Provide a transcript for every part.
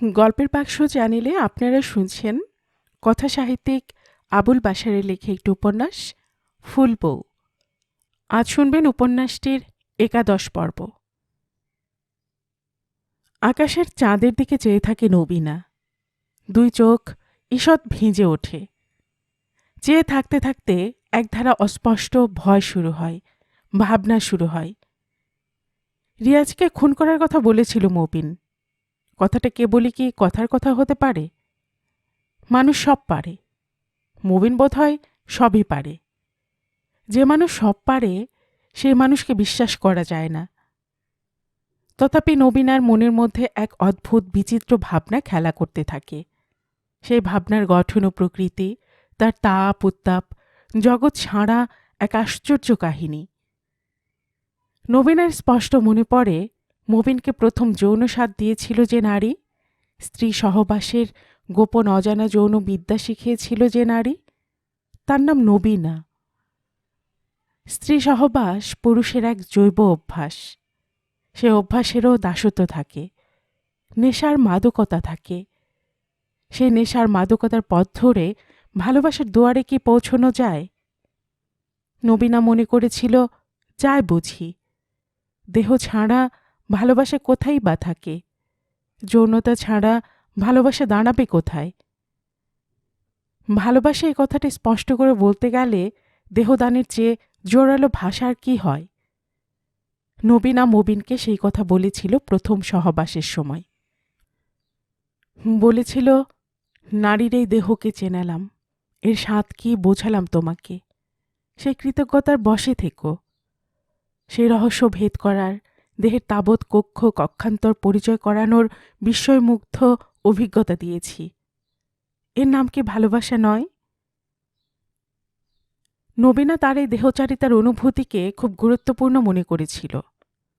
গল্পের বাক্স চ্যানেলে আপনারা শুনছেন কথা সাহিত্যিক আবুল বাশারের লেখা একটি উপন্যাস ফুল বউ। আজ শুনবেন উপন্যাসটির ১১ পর্ব। আকাশের চাঁদের দিকে চেয়ে থাকে নবীনা। দুই চোখ ঈষৎ ভিজে ওঠে। চেয়ে থাকতে থাকতে একধারা অস্পষ্ট ভয় শুরু হয়, ভাবনা শুরু হয়। রিয়াজকে খুন করার কথা বলেছিল মবিন। কথাটা কেবলই কি কথার কথা হতে পারে? মানুষ সব পারে, মবিন বোধহয় সবই পারে। যে মানুষ সব পারে সেই মানুষকে বিশ্বাস করা যায় না। তথাপি নবীনার মনের মধ্যে এক অদ্ভুত বিচিত্র ভাবনা খেলা করতে থাকে। সেই ভাবনার গঠন ও প্রকৃতি, তার তাপ উত্তাপ জগৎ ছাড়া এক আশ্চর্য কাহিনী। নবীনার স্পষ্ট মনে পড়ে, মবিনকে প্রথম যৌন স্বাদ দিয়েছিল যে নারী, স্ত্রী সহবাসের গোপন অজানা যৌন বিদ্যা শিখিয়েছিল যে নারী, তার নাম নবীনা। স্ত্রী সহবাস পুরুষের এক জৈব অভ্যাস। সে অভ্যাসেরও দাসত্ব থাকে, নেশার মাদকতা থাকে। সেই নেশার মাদকতার পথ ধরে ভালোবাসার দুয়ারে কি পৌঁছনো যায়? নবীনা মনে করেছিল, যায় বুঝি। দেহ ছাড়া ভালোবাসা কোথায় বা থাকে? যৌনতা ছাড়া ভালোবাসা দাঁড়াবে কোথায়? ভালোবাসা এই কথাটি স্পষ্ট করে বলতে গেলে দেহদানের চেয়ে জোরালো ভাষার কি হয়? নবীনা মবিনকে সেই কথা বলেছিল প্রথম সহবাসের সময়। বলেছিল, নারীর এই দেহকে চেনালাম, এর স্বাদ কি বোঝালাম তোমাকে। সেই কৃতজ্ঞতার বশে থেকো। সেই রহস্য ভেদ করার, দেহের তাবৎ কক্ষ কক্ষান্তর পরিচয় করানোর বিস্ময়মুগ্ধ অভিজ্ঞতা দিয়েছি। এর নাম কি ভালোবাসা নয়? নবীনা তার এই দেহচারিতার অনুভূতিকে খুব গুরুত্বপূর্ণ মনে করেছিল।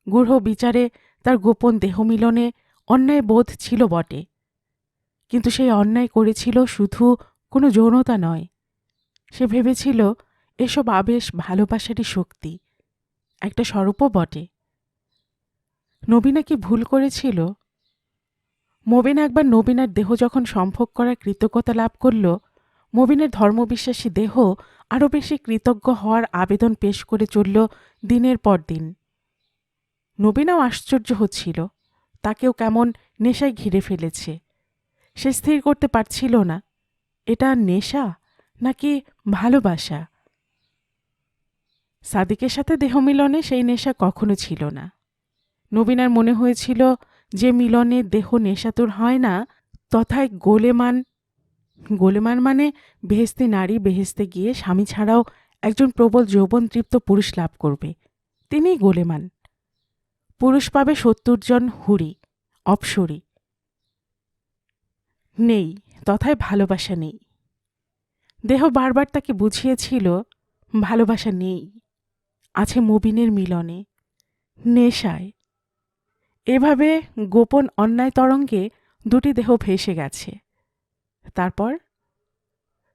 গূঢ় বিচারে তার গোপন দেহমিলনে অন্যায় বোধ ছিল বটে, কিন্তু সেই অন্যায় করেছিল শুধু কোনো যৌনতা নয়। সে ভেবেছিল এসব আবেশ ভালোবাসারই শক্তি, একটা স্বরূপও বটে। নবীনা কি ভুল করেছিল? মবিন একবার নবীনার দেহ যখন সম্ভোগ করার কৃতজ্ঞতা লাভ করল, মবিনের ধর্মবিশ্বাসী দেহ আরও বেশি কৃতজ্ঞ হওয়ার আবেদন পেশ করে চলল দিনের পর দিন। নবীনাও আশ্চর্য হচ্ছিল, তাকেও কেমন নেশায় ঘিরে ফেলেছে। সে স্থির করতে পারছিল না, এটা নেশা নাকি ভালোবাসা। সাদিকের সাথে দেহ মিলনে সেই নেশা কখনো ছিল না। নবীনার মনে হয়েছিল, যে মিলনে দেহ নেশাতুর হয় না, তথায় গোলেমান। গোলেমান মানে বেহেস্তে নারী বেহেস্তে গিয়ে স্বামী ছাড়াও একজন প্রবল যৌবনতৃপ্ত পুরুষ লাভ করবে, তিনিই গোলেমান। পুরুষ পাবে ৭০ জন হুরি, অপসরী। নেই, তথায় ভালোবাসা নেই। দেহ বারবার তাকে বুঝিয়েছিল, ভালোবাসা নেই, আছে মবিনের মিলনে, নেশায়। এভাবে গোপন অন্যায় তরঙ্গে দুটি দেহ ভেসে গেছে। তারপর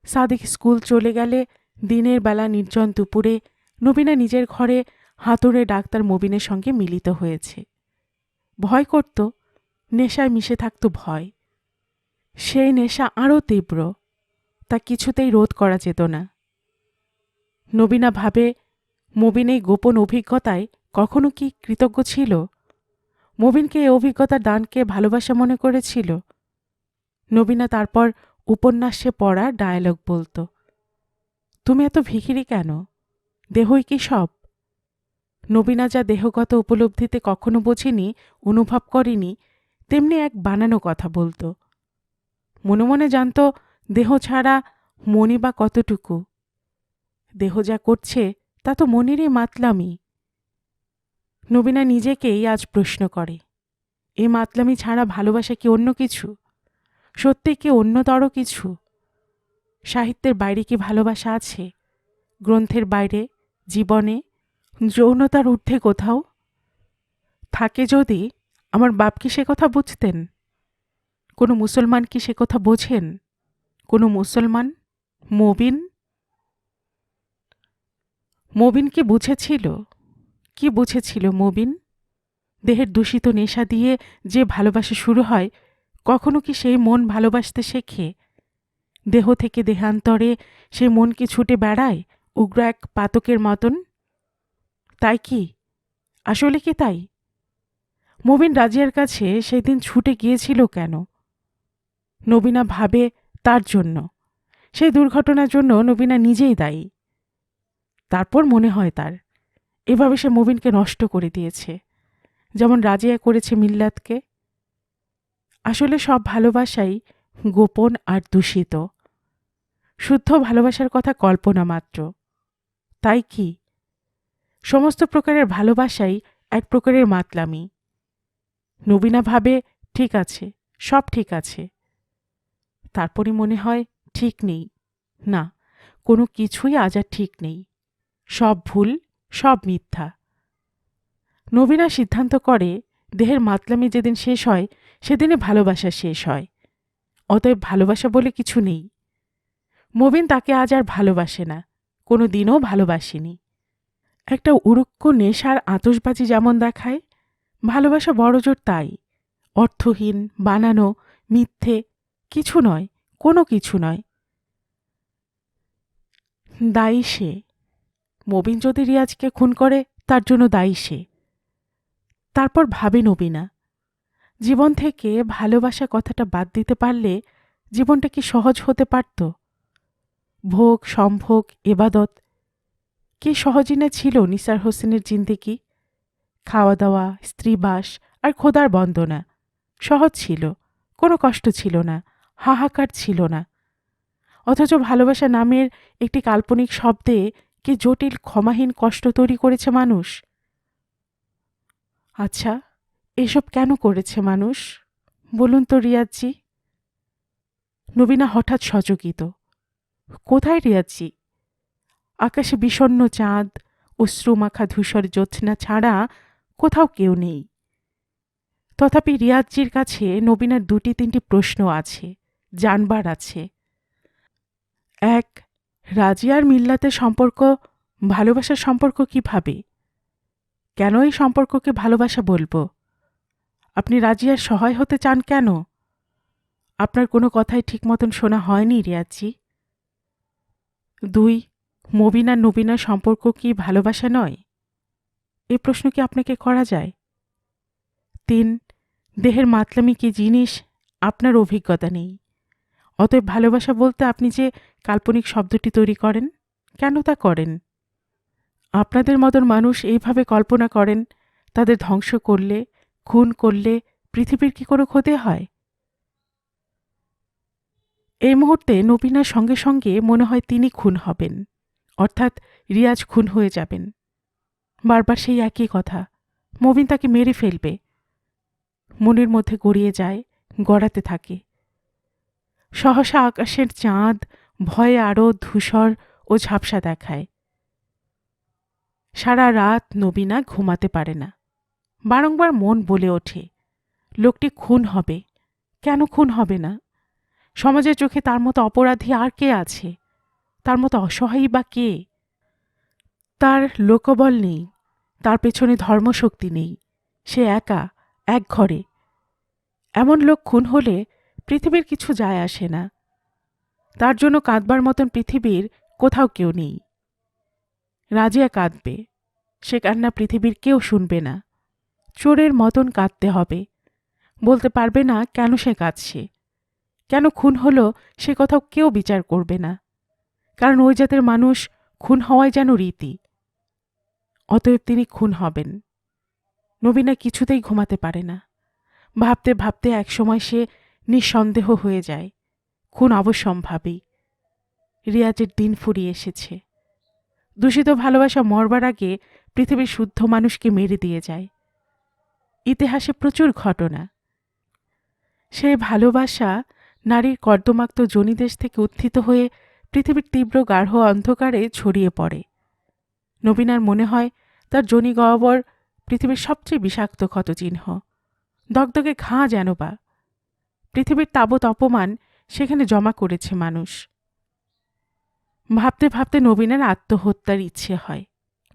সাদিক স্কুল চলে গেলে দিনের বেলা নির্জন দুপুরে নবীনা নিজের ঘরে হাতুড়ে ডাক্তার মবিনের সঙ্গে মিলিত হয়েছে। ভয় করত, নেশায় মিশে থাকত ভয়। সেই নেশা আরও তীব্র, তা কিছুতেই রোধ করা যেত না। নবীনা ভাবে, মবিন এই গোপন অভিজ্ঞতায় কখনো কি কৃতজ্ঞ ছিল? মবিনকে এই অভিজ্ঞতার দানকে ভালোবাসা মনে করেছিল। নবীনা তারপর উপন্যাসে পড়া ডায়ালগ বলতো, তুমি এত ভিখিরি কেন? দেহই কি সব? নবীনা যা দেহগত উপলব্ধিতে কখনো বোঝেনি, অনুভব করেনি, তেমনি এক বানানো কথা বলতো। মনে মনে জানত, দেহ ছাড়া মনই বা কতটুকু। দেহ যা করছে তা তো মনেরই মাতলামি। নবীনা নিজেকেই আজ প্রশ্ন করে, এ মাতলামি ছাড়া ভালোবাসা কি অন্য কিছু? সত্যি কি অন্যতর কিছু? সাহিত্যের বাইরে কি ভালোবাসা আছে? গ্রন্থের বাইরে, জীবনে, যৌনতার ঊর্ধ্বে কোথাও? থাকে যদি, আমার বাপ কি সে কথা বুঝতেন? কোনো মুসলমান কি সে কথা বোঝেন? কোনো মুসলমান? মবিন? মবিন কি বুঝেছিল? কি বুঝেছিল মবিন? দেহের দূষিত নেশা দিয়ে যে ভালোবাসা শুরু হয়, কখনো কি সেই মন ভালোবাসতে শেখে? দেহ থেকে দেহান্তরে সেই মন কি ছুটে বেড়ায় উগ্র এক পাতকের মতন? তাই কি? আসলে কি তাই? মবিন রাজিয়ার কাছে সেদিন ছুটে গিয়েছিল কেন? নবীনা ভাবে তার জন্য। সেই দুর্ঘটনার জন্য নবীনা নিজেই দায়ী। তারপর মনে হয় তার এভাবে সে মবিনকে নষ্ট করে দিয়েছে, যেমন রাজিয়া করেছে মিল্লাতকে। আসলে সব ভালোবাসাই গোপন আর দূষিত। শুদ্ধ ভালোবাসার কথা কল্পনা মাত্র। তাই কি? সমস্ত প্রকারের ভালোবাসাই এক প্রকারের মাতলামি। নবীনা ভাবে ঠিক আছে, সব ঠিক আছে। তারপরই মনে হয় ঠিক নেই। না, কোনো কিছুই আজ আর ঠিক নেই। সব ভুল, সব মিথ্যা। নবীনা সিদ্ধান্ত করে দেহের মাতলামি যেদিন শেষ হয় সেদিনই ভালোবাসা শেষ হয়। অতএব ভালোবাসা বলে কিছু নেই। মবিন তাকে আজ আর ভালোবাসে না, কোনো দিনও ভালোবাসেনি। একটা উড়ুক্ক নেশার আতশবাজি যেমন দেখায়, ভালোবাসা বড়জোর তাই। অর্থহীন, বানানো, মিথ্যে, কিছু নয়, কোনো কিছু নয়। দায়ী সে। মবিন যদি রিয়াজকে খুন করে তার জন্য দায়ী সে। তারপর ভাবে নবীনা, জীবন থেকে ভালোবাসা কথাটা বাদ দিতে পারলে জীবনটা কি সহজ হতে পারত? ভোগ, সম্ভোগ, এবাদত কি সহজই না ছিল নিসার হোসেনের জিন্দেগি? খাওয়া দাওয়া, স্ত্রীবাস আর খোদার বন্দনা সহজ ছিল, কোনো কষ্ট ছিল না, হাহাকার ছিল না। অথচ ভালোবাসা নামের একটি কাল্পনিক শব্দে কি জটিল ক্ষমাহীন কষ্ট তৈরি করেছে মানুষ। আচ্ছা, এসব কেন করেছে মানুষ বলুন তো রিয়াজজি? নবীনা হঠাৎ সচকিত। কোথায় রিয়াজজি? আকাশে বিষণ্ণ চাঁদ, অশ্রুমাখা ধূসর জ্যোৎস্না ছাড়া কোথাও কেউ নেই। তথাপি রিয়াজজির কাছে নবীনার দুটি তিনটি প্রশ্ন আছে, জানবার আছে। এক, রাজিয়ার মিল্লাতের সম্পর্ক ভালোবাসার সম্পর্ক কিভাবে? কেন এই সম্পর্ককে ভালোবাসা বলবো? আপনি রাজিয়ার সহায় হতে চান কেন? আপনার কোনো কথাই ঠিক মতন শোনা হয়নি রিয়াজজি। দুই, মবিন আর নবীনার সম্পর্ক কি ভালোবাসা নয়? এই প্রশ্ন কি আপনাকে করা যায়? তিন, দেহের মাতলামি কি জিনিস আপনার অভিজ্ঞতা নেই। অতএব ভালোবাসা বলতে আপনি যে কাল্পনিক শব্দটি তৈরি করেন, কেন তা করেন? আপনাদের মতন মানুষ এইভাবে কল্পনা করেন তাদের ধ্বংস করলে, খুন করলে পৃথিবীর কি কোনো ক্ষতি হয়? এই মুহূর্তে নবীনার সঙ্গে সঙ্গে মনে হয় তিনি খুন হবেন, অর্থাৎ রিয়াজ খুন হয়ে যাবেন। বারবার সেই একই কথা, মবিন তাকে মেরে ফেলবে। মনের মধ্যে গড়িয়ে যায়, গড়াতে থাকে। সহসা আকাশের চাঁদ ভয়ে আরও ধূসর ও ঝাপসা দেখায়। সারা রাত নবীনা ঘুমাতে পারে না। বারংবার মন বলে ওঠে, লোকটি খুন হবে। কেন খুন হবে না? সমাজের চোখে তার মতো অপরাধী আর কে আছে? তার মতো অসহায়ী বা কে? তার লোকবল নেই, তার পেছনে ধর্মশক্তি নেই। সে একা, এক ঘরে। এমন লোক খুন হলে পৃথিবীর কিছু যায় আসে না। তার জন্য কাঁদবার মতন পৃথিবীর কোথাও কেউ নেই। রাজিয়া কাঁদবে, সে কান্না পৃথিবীর কেউ শুনবে না। চোরের মতন কাঁদতে হবে, বলতে পারবে না কেন সে কাঁদছে। কেন খুন হলো সে কথাও কেউ বিচার করবে না, কারণ ওই জাতের মানুষ খুন হওয়াই যেন রীতি। অতএব তিনি খুন হবেন। নবীনা কিছুতেই ঘুমাতে পারে না। ভাবতে ভাবতে একসময় সে নিঃসন্দেহ হয়ে যায়, খুন অবশ্যম্ভাবী। রিয়াজের দিন ফুরিয়ে এসেছে। দূষিত ভালোবাসা মরবার আগে পৃথিবীর শুদ্ধ মানুষকে মেরে দিয়ে যায়। ইতিহাসে প্রচুর ঘটনা। সেই ভালোবাসা নারীর কর্দমাক্ত যোনিদেশ থেকে উত্থিত হয়ে পৃথিবীর তীব্র গাঢ় অন্ধকারে ছড়িয়ে পড়ে। নবীনার মনে হয় তার যোনি গহ্বর পৃথিবীর সবচেয়ে বিষাক্ত ক্ষতচিহ্ন, দগদগে ঘা যেন বা। পৃথিবীর তাবৎ অপমান সেখানে জমা করেছে মানুষ। ভাবতে ভাবতে নবীনের আত্মহত্যার ইচ্ছে হয়।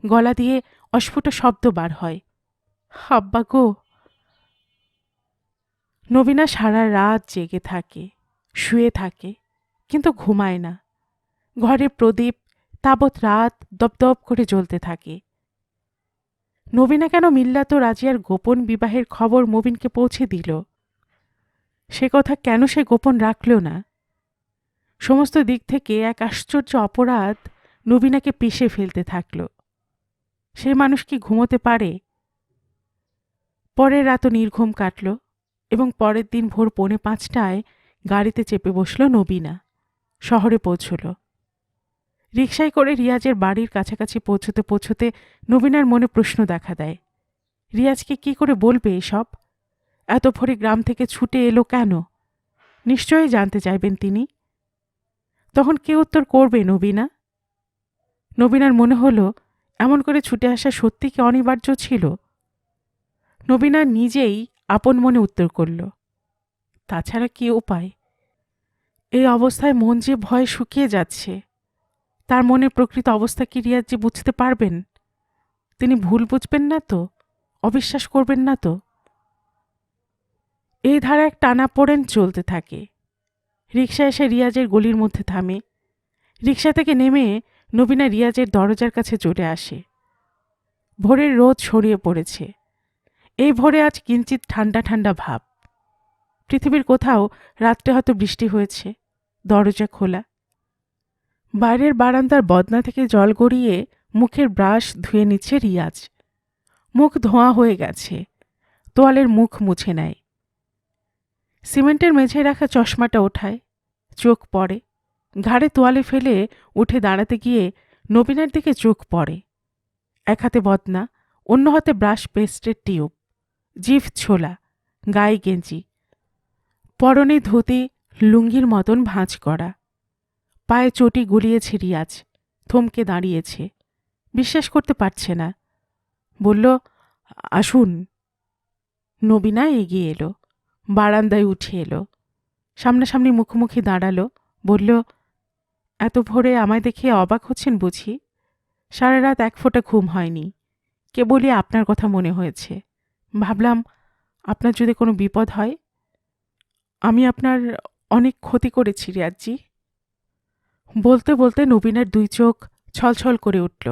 গলা দিয়ে অস্ফুট শব্দ বার হয়, হাব্বা গো। নবীনা সারা রাত জেগে থাকে, শুয়ে থাকে, কিন্তু ঘুমায় না। ঘরের প্রদীপ তাবৎ রাত দপদপ করে জ্বলতে থাকে। নবীনা কেন মিল্লাত ও রাজিয়ার গোপন বিবাহের খবর মুবিনকে পৌঁছে দিল? সে কথা কেন সে গোপন রাখল না? সমস্ত দিক থেকে এক আশ্চর্য অপরাধ নবীনাকে পিষে ফেলতে থাকল। সে মানুষ কি ঘুমোতে পারে? পরের রাতও নির্ঘুম কাটল এবং পরের দিন ভোর 4:45টায় গাড়িতে চেপে বসল নবীনা। শহরে পৌঁছল। রিকশায় করে রিয়াজের বাড়ির কাছাকাছি পৌঁছতে পৌঁছতে নবীনার মনে প্রশ্ন দেখা দেয়। রিয়াজকে কি করে বলবে এসব? এত ভোরে গ্রাম থেকে ছুটে এলো কেন? নিশ্চয়ই জানতে চাইবেন তিনি। তখন কে উত্তর করবে? নবীনা। নবীনার মনে হলো এমন করে ছুটে আসা সত্যি কি অনিবার্য ছিল? নবীনা নিজেই আপন মনে উত্তর করল, তাছাড়া কি উপায়? এই অবস্থায় মন যে ভয়ে শুকিয়ে যাচ্ছে। তার মনের প্রকৃত অবস্থা কি রিয়াজ যে বুঝতে পারবেন? তিনি ভুল বুঝবেন না তো? অবিশ্বাস করবেন না তো? এই ধারা এক টানাপোড়েন চলতে থাকে। রিকশা এসে রিয়াজের গলির মধ্যে থামে। রিকশা থেকে নেমে নবীনা রিয়াজের দরজার কাছে চলে আসে। ভোরের রোদ ছড়িয়ে পড়েছে। এই ভোরে আজ কিঞ্চিত ঠান্ডা ঠান্ডা ভাব। পৃথিবীর কোথাও রাত্রে হয়তো বৃষ্টি হয়েছে। দরজা খোলা। বাইরের বারান্দার বদনা থেকে জল গড়িয়ে মুখের ব্রাশ ধুয়ে নিচ্ছে রিয়াজ। মুখ ধোঁয়া হয়ে গেছে। তোয়ালের মুখ মুছে নেয়। সিমেন্টের মেঝেয় রাখা চশমাটা ওঠায়। চোখ পড়ে। ঘাড়ে তোয়ালে ফেলে উঠে দাঁড়াতে গিয়ে নবীনার দিকে চোখ পড়ে। এক হাতে বদনা, অন্য হাতে ব্রাশ পেস্টের টিউব, জিভ ছোলা, গায়ে গেঞ্জি, পরনে ধুতি লুঙ্গির মতন ভাঁজ করা। পায়ে চটি গুলিয়েছে রিয়াজ। থমকে দাঁড়িয়েছে। বিশ্বাস করতে পারছে না। বলল, আসুন। নবীনা এগিয়ে এলো। বারান্দায় উঠে এলো। সামনাসামনি মুখোমুখি দাঁড়ালো। বলল, এত ভোরে আমায় দেখে অবাক হচ্ছেন বুঝি? সারা রাত এক ফোঁটা ঘুম হয়নি। কেবলই আপনার কথা মনে হয়েছে। ভাবলাম আপনার যদি কোনো বিপদ হয়। আমি আপনার অনেক ক্ষতি করেছি রিয়াজজি। বলতে বলতে নবীনার দুই চোখ ছলছল করে উঠল।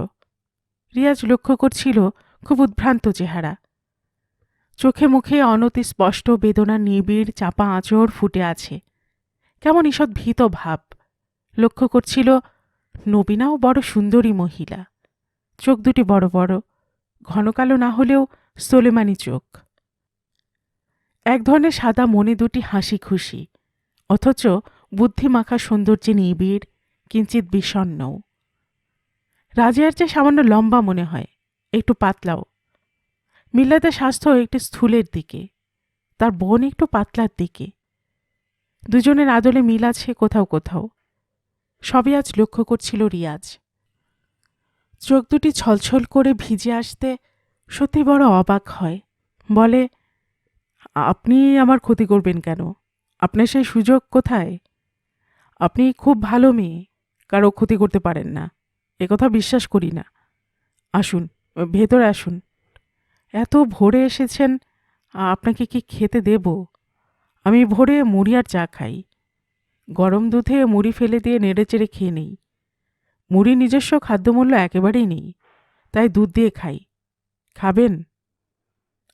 রিয়াজ লক্ষ্য করছিল খুব উদ্ভ্রান্ত চেহারা। চোখে মুখে অনতি স্পষ্ট বেদনার নিবিড় চাপা আঁচড় ফুটে আছে। কেমন ঈষৎ ভীত ভাব। লক্ষ্য করছিল নবীনাও বড় সুন্দরী মহিলা। চোখ দুটি বড় বড়, ঘন কালো না হলেও সোলেমানি চোখ। এক ধরনের সাদা মনে দুটি হাসি খুশি, অথচ বুদ্ধিমাখা সৌন্দর্যে নিবিড়, কিঞ্চিত বিষণ্নও। রাজিয়ার চেয়ে সামান্য লম্বা মনে হয়, একটু পাতলাও। মিল্লাতের স্বাস্থ্য একটু স্থূলের দিকে, তার বোন একটু পাতলার দিকে। দুজনের আদলে মিল আছে কোথাও কোথাও। সবই আজ লক্ষ্য করছিল রিয়াজ। চোখ দুটি ছলছল করে ভিজে আসতে সত্যি বড় অবাক হয়। বলে, আপনি আমার ক্ষতি করবেন কেন? আপনার সেই সুযোগ কোথায়? আপনি খুব ভালো মেয়ে, কারো ক্ষতি করতে পারেন না, একথা বিশ্বাস করি না। আসুন, ভেতরে আসুন। এত ভোরে এসেছেন, আপনাকে কি খেতে দেব? আমি ভোরে মুড়ি আর চা খাই। গরম দুধে মুড়ি ফেলে দিয়ে নেড়েচেড়ে খেয়ে নেই। মুড়ি নিজস্ব খাদ্যমূল্য একেবারেই নেই, তাই দুধ দিয়ে খাই। খাবেন?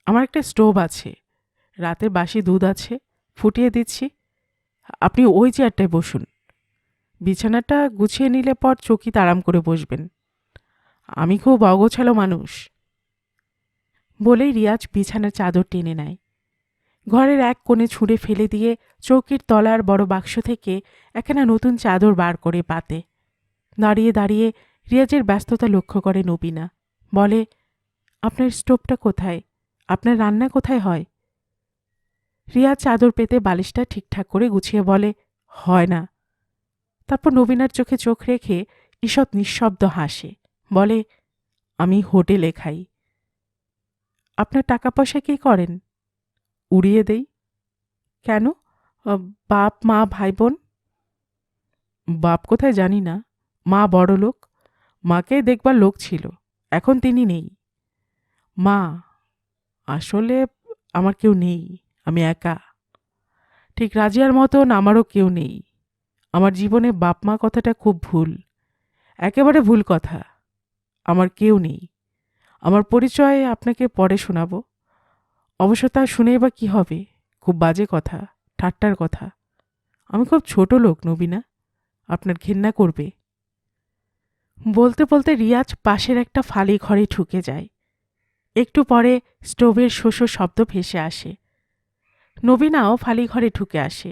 আমার একটা স্টোভ আছে, রাতে বাসি দুধ আছে, ফুটিয়ে দিচ্ছি। আপনি ওই চেয়ারটায় বসুন। বিছানাটা গুছিয়ে নিলে পর চকিতে আরাম করে বসবেন। আমি খুব অগোছালো মানুষ। বলেই রিয়াজ বিছানার চাদর টেনে নেয়। ঘরের এক কোণে ছুঁড়ে ফেলে দিয়ে চৌকির তলার বড় বাক্স থেকে একখানা নতুন চাদর বার করে পাতে। দাঁড়িয়ে দাঁড়িয়ে রিয়াজের ব্যস্ততা লক্ষ্য করে নবীনা। বলে, আপনার স্টোভটা কোথায়? আপনার রান্না কোথায় হয়? রিয়াজ চাদর পেতে বালিশটা ঠিকঠাক করে গুছিয়ে বলে, হয় না। তারপর নবীনার চোখে চোখ রেখে ঈষৎ নিঃশব্দ হাসে। বলে, আমি হোটেলে খাই। আপনার টাকা পয়সা কী করেন? উড়িয়ে দেই। কেন? বাপ মা ভাই বোন? বাপ কোথায় জানি না। মা বড় লোক, মাকে দেখবার লোক ছিল, এখন তিনি নেই। মা, আসলে আমার কেউ নেই, আমি একা। ঠিক রাজিয়ার মতন আমারও কেউ নেই। আমার জীবনে বাপ মা কথাটা খুব ভুল, একেবারে ভুল কথা। আমার কেউ নেই। আমার পরিচয় আপনাকে পরে শোনাবো। অবশ্য তা শুনেই বা কী হবে? খুব বাজে কথা, ঠাট্টার কথা। আমি খুব ছোট লোক নবীনা, আপনার ঘেন্না করবে। বলতে বলতে রিয়াজ পাশের একটা ফালি ঘরে ঢুকে যায়। একটু পরে স্টোভের শোষো শব্দ ভেসে আসে। নবীনাও ফালি ঘরে ঢুকে আসে,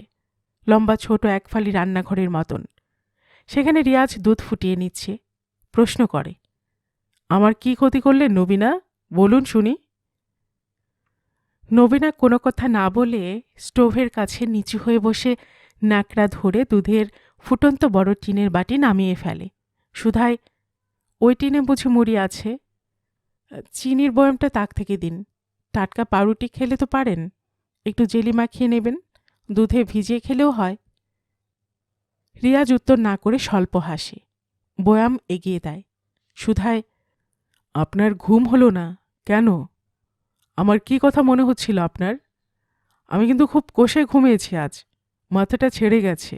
লম্বা ছোট এক ফালি রান্নাঘরের মতন। সেখানে রিয়াজ দুধ ফুটিয়ে নিচ্ছে। প্রশ্ন করে, আমার কি ক্ষতি করলেন নবীনা? বলুন শুনি। নবীনা কোনো কথা না বলে স্টোভের কাছে নিচু হয়ে বসে ন্যাকড়া ধরে দুধের ফুটন্ত বড় টিনের বাটি নামিয়ে ফেলে। সুধায়, ওই টিনে বুঝি মুড়ি আছে? চিনির বয়ামটা তাক থেকে দিন। টাটকা পাউরুটি খেলে তো পারেন, একটু জেলি মাখিয়ে নেবেন, দুধে ভিজিয়ে খেলেও হয়। রিয়াজ উত্তর না করে স্বল্প হাসে, বয়াম এগিয়ে দেয়। সুধায়, আপনার ঘুম হলো না কেন? আমার কি কথা মনে হচ্ছিল আপনার? আমি কিন্তু খুব কষে ঘুমিয়েছি আজ, মাথাটা ছেড়ে গেছে।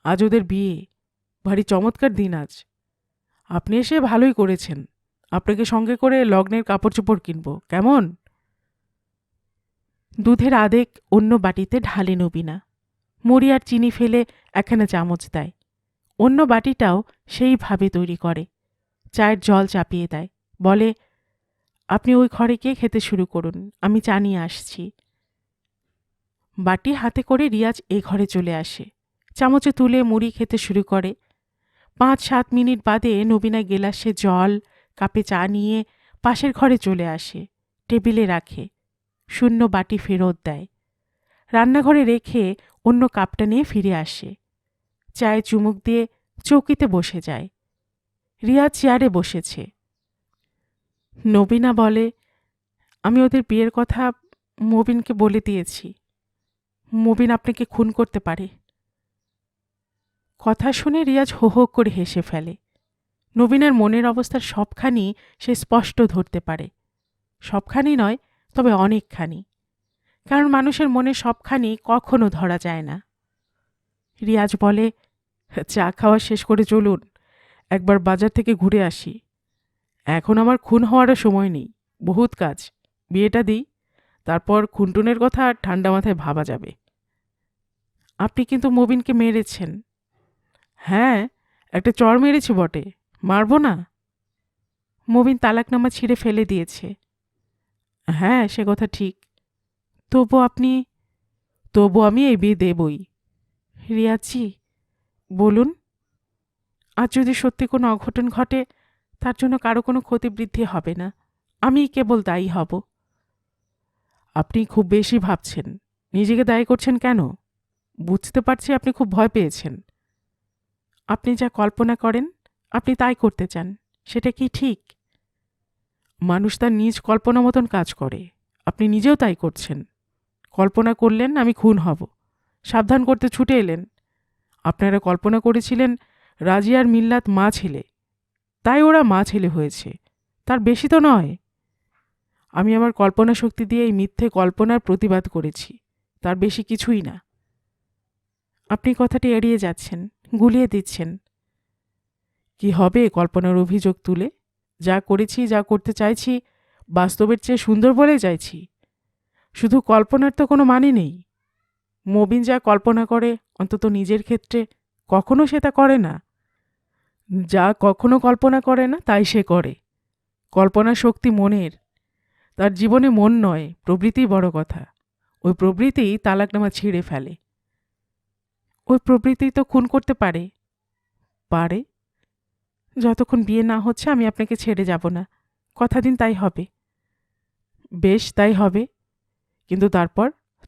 আজ ওদের বিয়ে, ভারী চমৎকার দিন আজ। আপনি এসে ভালোই করেছেন। আপনাকে সঙ্গে করে লগ্নের কাপড় চোপড় কিনব, কেমন? দুধের আধেক অন্য বাটিতে ঢালে নবীনা। মুড়ি আর চিনি ফেলে একখানা চামচ দেয়। অন্য বাটিটাও সেইভাবে তৈরি করে। চায়ের জল চাপিয়ে দেয়, বলে, আপনি ওই ঘরে গিয়ে খেতে শুরু করুন, আমি চা নিয়ে আসছি। বাটি হাতে করে রিয়াজ এ ঘরে চলে আসে। চামচে তুলে মুড়ি খেতে শুরু করে। 5-7 মিনিট বাদে নবীনা গেলাসে জল, কাপে চা নিয়ে পাশের ঘরে চলে আসে, টেবিলে রাখে। শূন্য বাটি ফেরত দেয়। রান্নাঘরে রেখে অন্য কাপটা নিয়ে ফিরে আসে। চায়ে চুমুক দিয়ে চৌকিতে বসে যায়। রিয়া চেয়ারে বসেছে। নবীনা বলে, আমি ওদের বিয়ের কথা মবিনকে বলে দিয়েছি। মবিন আপনাকে খুন করতে পারে। কথা শুনে রিয়াজ হো হো করে হেসে ফেলে। নবীনের মনের অবস্থার সবখানি সে স্পষ্ট ধরতে পারে। সবখানি নয়, তবে অনেকখানি। কারণ মানুষের মনে সবখানি কখনো ধরা যায় না। রিয়াজ বলে, চা খাওয়া শেষ করে চলুন, একবার বাজার থেকে ঘুরে আসি। এখন আমার খুন হওয়ারও সময় নেই, বহুত কাজ। বিয়েটা দিই, তারপর খুনটুনের কথা ঠান্ডা মাথায় ভাবা যাবে। আপনি কিন্তু মবিনকে মেরেছেন। হ্যাঁ, একটা চড় মেরেছি বটে, মারব না? মবিন তালাকনামা ছিঁড়ে ফেলে দিয়েছে। হ্যাঁ, সে কথা ঠিক। তবু আমি এই বিয়ে দেবই। রিয়াজি, বলুন। আজ যদি সত্যি কোনো অঘটন ঘটে, তার জন্য কারো কোনো ক্ষতিবৃদ্ধি হবে না, আমিই কেবল দায়ী হব। আপনি খুব বেশি ভাবছেন, নিজেকে দায়ী করছেন কেন? বুঝতে পারছি আপনি খুব ভয় পেয়েছেন। আপনি যা কল্পনা করেন, আপনি তাই করতে চান, সেটা কি ঠিক? মানুষ তার নিজ কল্পনা মতন কাজ করে, আপনি নিজেও তাই করছেন। কল্পনা করলেন আমি খুন হব, সাবধান করতে ছুটে এলেন। আপনারা কল্পনা করেছিলেন রাজিয়ার মিল্লাত মা ছেলে, তাই ওরা মা ছেলে হয়েছে, তার বেশি তো নয়। আমি আমার কল্পনা শক্তি দিয়ে এই মিথ্যে কল্পনার প্রতিবাদ করেছি, তার বেশি কিছুই না। আপনি কথাটি এড়িয়ে যাচ্ছেন, গুলিয়ে দিচ্ছেন। কি হবে কল্পনার অভিযোগ তুলে? যা করেছি, যা করতে চাইছি, বাস্তবের চেয়ে সুন্দর বলে চাইছি। শুধু কল্পনার তো কোনো মানে নেই। মবিন যা কল্পনা করে, অন্তত নিজের ক্ষেত্রে, কখনো সে তা করে না। যা কখনো কল্পনা করে না তাই সে করে। কল্পনা শক্তি মনের, তার জীবনে মন নয়, প্রবৃত্তিই বড় কথা। ওই প্রবৃত্তিই তালাকনামা ছিঁড়ে ফেলে। ওই প্রবৃত্তি তো খুন করতে পারে। পারে। যতক্ষণ বিয়ে না হচ্ছে আমি আপনাকে ছেড়ে যাব না, কথা দিন তাই হবে। বেশ, তাই হবে। কিন্তু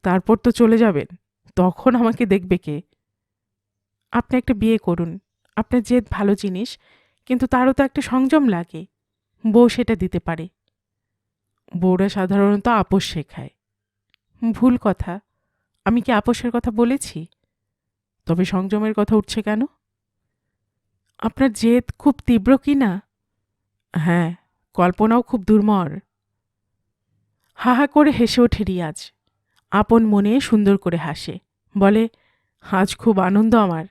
তারপর তো চলে যাবেন, তখন আমাকে দেখবে কে? আপনি একটা বিয়ে করুন, আপনার জেদ ভালো জিনিস, কিন্তু তারও তো একটা সংযম লাগে। বউ সেটা দিতে পারে। বউরা সাধারণত আপোষ শেখায়। ভুল কথা। আমি কি আপোষের কথা বলেছি? তবে সংযমের কথা উঠছে কেন? আপনার জেদ খুব তীব্র কি না? হ্যাঁ, কল্পনাও খুব দুর্মর। হা হা করে হেসে ওঠে রিয়াজ। আপন মনে সুন্দর করে হাসে, বলে, আজ খুব আনন্দ আমার।